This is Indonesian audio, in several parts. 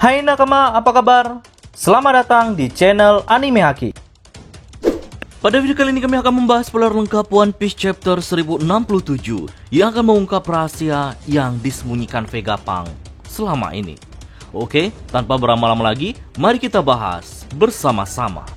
Hai nakama, apa kabar? Selamat datang di channel Anime Haki. Pada video kali ini kami akan membahas spoiler lengkap One Piece Chapter 1067 yang akan mengungkap rahasia yang disembunyikan Vegapunk selama ini. Oke, tanpa berlama-lama lagi, mari kita bahas bersama-sama.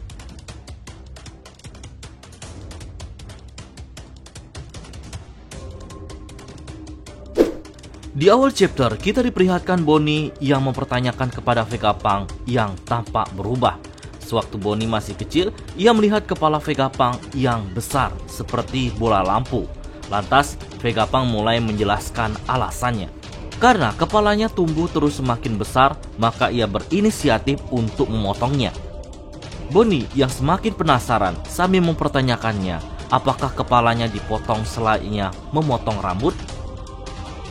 Di awal chapter, kita diperlihatkan Bonnie yang mempertanyakan kepada Vegapunk yang tampak berubah. Sewaktu Bonnie masih kecil, ia melihat kepala Vegapunk yang besar seperti bola lampu. Lantas, Vegapunk mulai menjelaskan alasannya. Karena kepalanya tumbuh terus semakin besar, maka ia berinisiatif untuk memotongnya. Bonnie yang semakin penasaran sambil mempertanyakannya, apakah kepalanya dipotong selayaknya memotong rambut?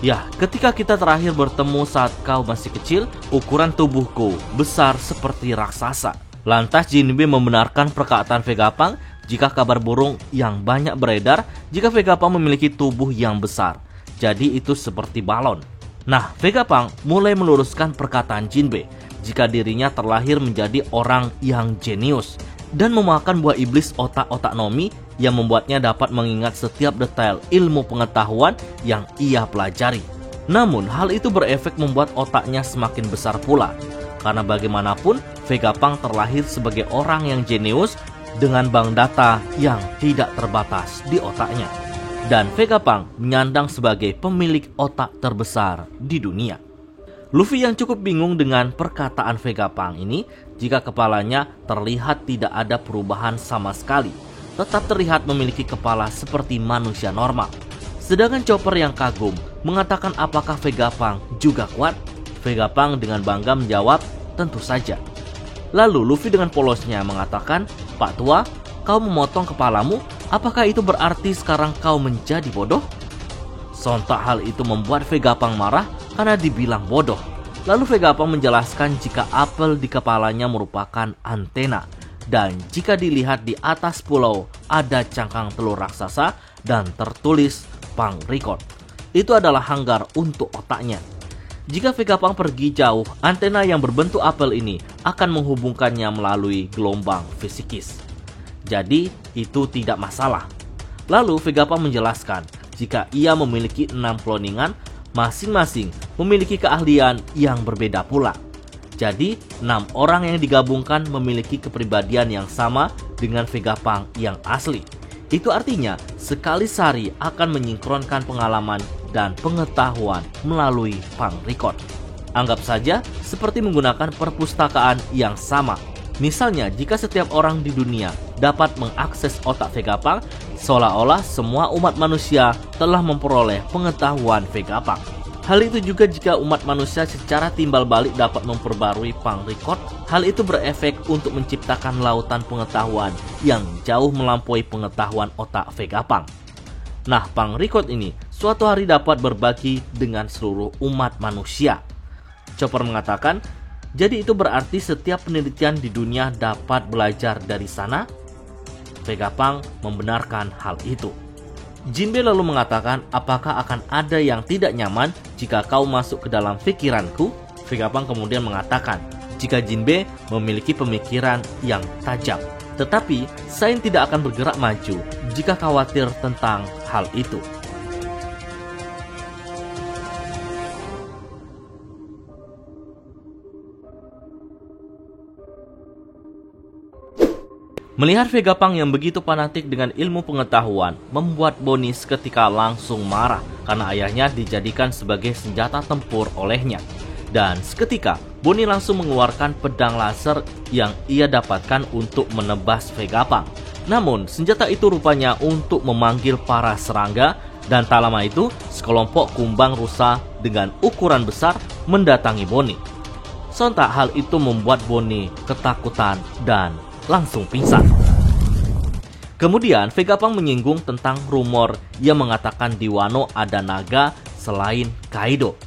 Ya, ketika kita terakhir bertemu saat kau masih kecil, ukuran tubuhku besar seperti raksasa. Lantas Jinbe membenarkan perkataan Vegapunk jika kabar burung yang banyak beredar jika Vegapunk memiliki tubuh yang besar. Jadi itu seperti balon. Nah, Vegapunk mulai meluruskan perkataan Jinbe jika dirinya terlahir menjadi orang yang jenius dan memakan buah iblis otak-otak Nomi yang membuatnya dapat mengingat setiap detail ilmu pengetahuan yang ia pelajari. Namun hal itu berefek membuat otaknya semakin besar pula. Karena bagaimanapun Vegapunk terlahir sebagai orang yang jenius dengan bank data yang tidak terbatas di otaknya. Dan Vegapunk menyandang sebagai pemilik otak terbesar di dunia. Luffy yang cukup bingung dengan perkataan Vegapunk ini jika kepalanya terlihat tidak ada perubahan sama sekali, tetap terlihat memiliki kepala seperti manusia normal. Sedangkan Chopper yang kagum mengatakan apakah Vegapunk juga kuat? Vegapunk dengan bangga menjawab, tentu saja. Lalu Luffy dengan polosnya mengatakan, Pak Tua, kau memotong kepalamu, apakah itu berarti sekarang kau menjadi bodoh? Sontak hal itu membuat Vegapunk marah karena dibilang bodoh. Lalu Vegapunk menjelaskan jika apel di kepalanya merupakan antena. Dan jika dilihat di atas pulau ada cangkang telur raksasa dan tertulis Punk Record. Itu adalah hanggar untuk otaknya. Jika Vegapunk pergi jauh, antena yang berbentuk apel ini akan menghubungkannya melalui gelombang fisikis. Jadi itu tidak masalah. Lalu Vegapunk menjelaskan jika ia memiliki 6 cloningan, masing-masing memiliki keahlian yang berbeda pula. Jadi 6 orang yang digabungkan memiliki kepribadian yang sama dengan Vegapunk yang asli. Itu artinya sekali sehari akan menyinkronkan pengalaman dan pengetahuan melalui Punk Record. Anggap saja seperti menggunakan perpustakaan yang sama. Misalnya jika setiap orang di dunia dapat mengakses otak Vegapunk, seolah-olah semua umat manusia telah memperoleh pengetahuan Vegapunk. Hal itu juga jika umat manusia secara timbal balik dapat memperbarui Punk Record. Hal itu berefek untuk menciptakan lautan pengetahuan yang jauh melampaui pengetahuan otak Vegapunk. Nah, Punk Record ini suatu hari dapat berbagi dengan seluruh umat manusia. Chopper mengatakan, jadi itu berarti setiap penelitian di dunia dapat belajar dari sana? Vegapunk membenarkan hal itu. Jinbe lalu mengatakan, apakah akan ada yang tidak nyaman jika kau masuk ke dalam pikiranku? Vegapunk kemudian mengatakan, jika Jinbe memiliki pemikiran yang tajam. Tetapi, Sain tidak akan bergerak maju jika khawatir tentang hal itu. Melihat Vegapunk yang begitu fanatik dengan ilmu pengetahuan membuat Bonnie seketika langsung marah karena ayahnya dijadikan sebagai senjata tempur olehnya. Dan seketika Bonnie langsung mengeluarkan pedang laser yang ia dapatkan untuk menebas Vegapunk. Namun senjata itu rupanya untuk memanggil para serangga dan tak lama itu sekelompok kumbang rusa dengan ukuran besar mendatangi Bonnie. Sontak hal itu membuat Bonnie ketakutan dan langsung pingsan. Kemudian Vegapunk menyinggung tentang rumor yang mengatakan di Wano ada naga selain Kaido.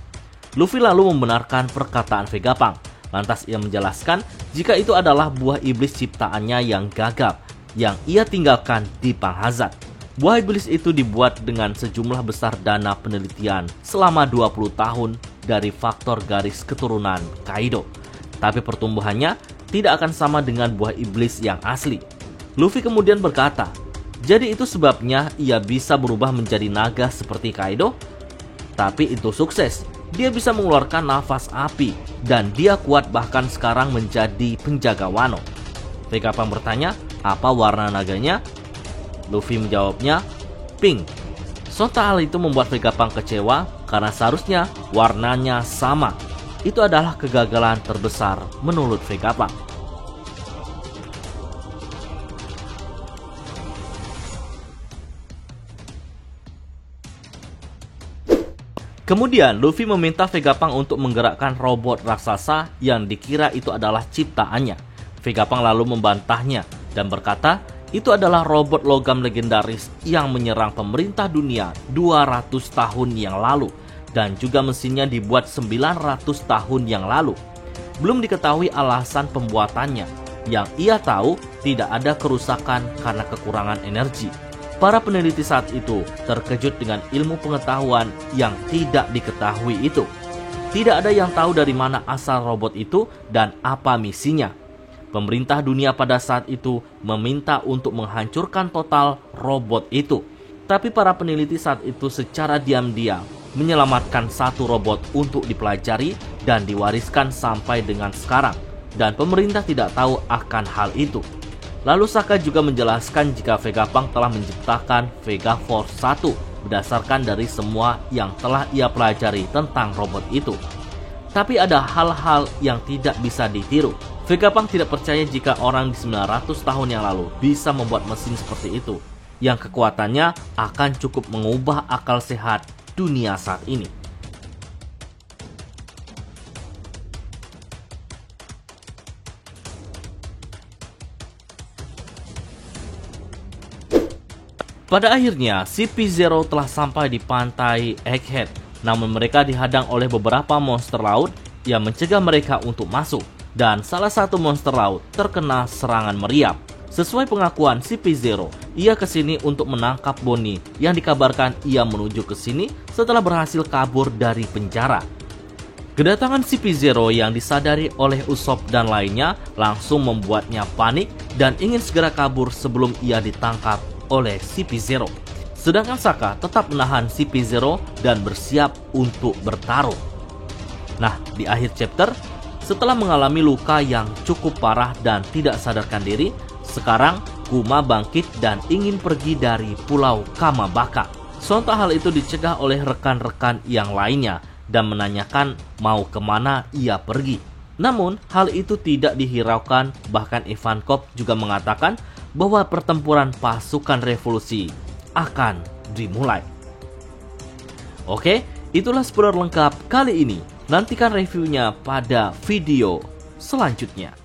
Luffy lalu membenarkan perkataan Vegapunk. Lantas ia menjelaskan jika itu adalah buah iblis ciptaannya yang gagap yang ia tinggalkan di Punk Hazard. Buah iblis itu dibuat dengan sejumlah besar dana penelitian selama 20 tahun dari faktor garis keturunan Kaido. tapi pertumbuhannya tidak akan sama dengan buah iblis yang asli. Luffy kemudian berkata, jadi itu sebabnya ia bisa berubah menjadi naga seperti Kaido? Tapi itu sukses, dia bisa mengeluarkan nafas api, dan dia kuat bahkan sekarang menjadi penjaga Wano. Vegapunk bertanya, apa warna naganya? Luffy menjawabnya, pink. Sontak hal itu membuat Vegapunk kecewa karena seharusnya warnanya sama. Itu adalah kegagalan terbesar menurut Vegapunk. Kemudian Luffy meminta Vegapunk untuk menggerakkan robot raksasa yang dikira itu adalah ciptaannya. Vegapunk lalu membantahnya dan berkata, itu adalah robot logam legendaris yang menyerang pemerintah dunia 200 tahun yang lalu, dan juga mesinnya dibuat 900 tahun yang lalu. Belum diketahui alasan pembuatannya. Yang ia tahu, tidak ada kerusakan karena kekurangan energi. Para peneliti saat itu terkejut dengan ilmu pengetahuan yang tidak diketahui itu. Tidak ada yang tahu dari mana asal robot itu dan apa misinya. Pemerintah dunia pada saat itu meminta untuk menghancurkan total robot itu. Tapi para peneliti saat itu secara diam-diam menyelamatkan satu robot untuk dipelajari dan diwariskan sampai dengan sekarang. Dan pemerintah tidak tahu akan hal itu. Lalu Saka juga menjelaskan jika Vegapunk telah menciptakan Vega Force 1 berdasarkan dari semua yang telah ia pelajari tentang robot itu. Tapi ada hal-hal yang tidak bisa ditiru. Vegapunk tidak percaya jika orang di 900 tahun yang lalu bisa membuat mesin seperti itu, yang kekuatannya akan cukup mengubah akal sehat dunia saat ini. Pada akhirnya, CP0 telah sampai di pantai Egghead, namun mereka dihadang oleh beberapa monster laut yang mencegah mereka untuk masuk. Dan salah satu monster laut terkena serangan meriam. Sesuai pengakuan CP0, ia kesini untuk menangkap Bonnie yang dikabarkan ia menuju ke sini setelah berhasil kabur dari penjara. Kedatangan CP0 yang disadari oleh Usopp dan lainnya langsung membuatnya panik dan ingin segera kabur sebelum ia ditangkap oleh CP0. Sedangkan Saka tetap menahan CP0 dan bersiap untuk bertarung. Nah, di akhir chapter, setelah mengalami luka yang cukup parah dan tidak sadarkan diri, sekarang Kuma bangkit dan ingin pergi dari Pulau Kamabaka. Sontak hal itu dicegah oleh rekan-rekan yang lainnya dan menanyakan mau kemana ia pergi. Namun hal itu tidak dihiraukan, bahkan Ivankov juga mengatakan bahwa pertempuran pasukan revolusi akan dimulai. Oke, itulah spoiler lengkap kali ini. Nantikan reviewnya pada video selanjutnya.